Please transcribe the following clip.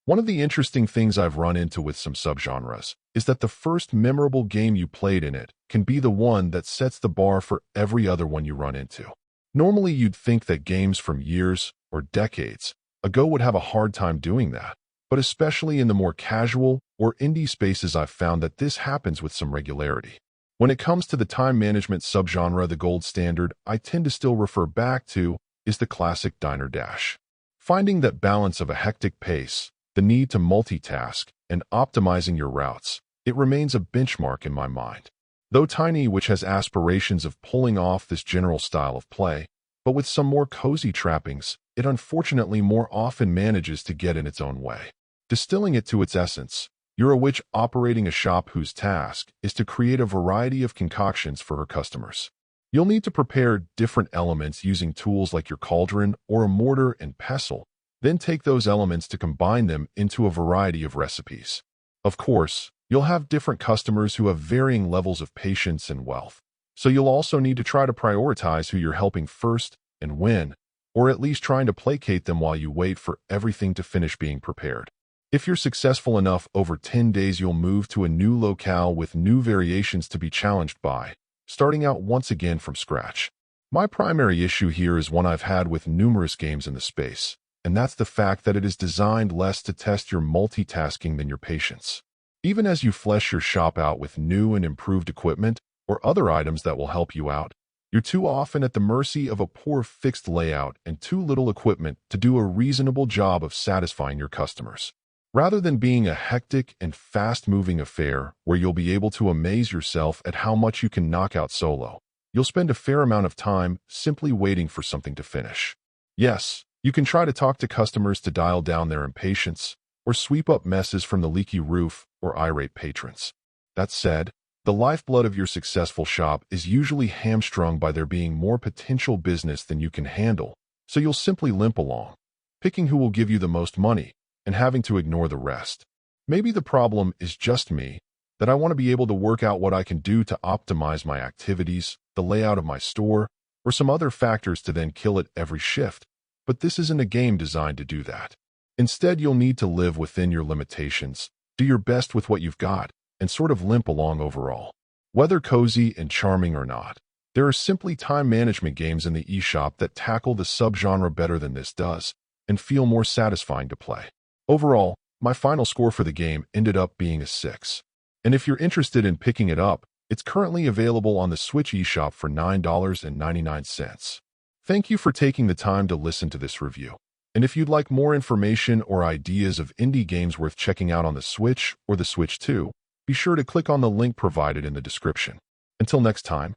One of the interesting things I've run into with some subgenres is that the first memorable game you played in it can be the one that sets the bar for every other one you run into. Normally, you'd think that games from years or decades ago would have a hard time doing that, but especially in the more casual or indie spaces, I've found that this happens with some regularity. When it comes to the time management subgenre, the gold standard I tend to still refer back to is the classic diner dash. Finding that balance of a hectic pace, the need to multitask, and optimizing your routes, it remains a benchmark in my mind. Though Tiny, which has aspirations of pulling off this general style of play, but with some more cozy trappings, it unfortunately more often manages to get in its own way. Distilling it to its essence, you're a witch operating a shop whose task is to create a variety of concoctions for her customers. You'll need to prepare different elements using tools like your cauldron or a mortar and pestle, then take those elements to combine them into a variety of recipes. Of course, you'll have different customers who have varying levels of patience and wealth, so you'll also need to try to prioritize who you're helping first and when, or at least trying to placate them while you wait for everything to finish being prepared. If you're successful enough, over 10 days you'll move to a new locale with new variations to be challenged by, starting out once again from scratch. My primary issue here is one I've had with numerous games in the space, and that's the fact that it is designed less to test your multitasking than your patience. Even as you flesh your shop out with new and improved equipment or other items that will help you out, you're too often at the mercy of a poor fixed layout and too little equipment to do a reasonable job of satisfying your customers. Rather than being a hectic and fast-moving affair where you'll be able to amaze yourself at how much you can knock out solo, you'll spend a fair amount of time simply waiting for something to finish. Yes, you can try to talk to customers to dial down their impatience or sweep up messes from the leaky roof or irate patrons. That said, the lifeblood of your successful shop is usually hamstrung by there being more potential business than you can handle, so you'll simply limp along, picking who will give you the most money and having to ignore the rest. Maybe the problem is just me, that I want to be able to work out what I can do to optimize my activities, the layout of my store, or some other factors to then kill it every shift. But this isn't a game designed to do that. Instead, you'll need to live within your limitations, do your best with what you've got, and sort of limp along overall. Whether cozy and charming or not, there are simply time management games in the eShop that tackle the subgenre better than this does, and feel more satisfying to play. Overall, my final score for the game ended up being a 6. And if you're interested in picking it up, it's currently available on the Switch eShop for $9.99. Thank you for taking the time to listen to this review. And if you'd like more information or ideas of indie games worth checking out on the Switch or the Switch 2, be sure to click on the link provided in the description. Until next time.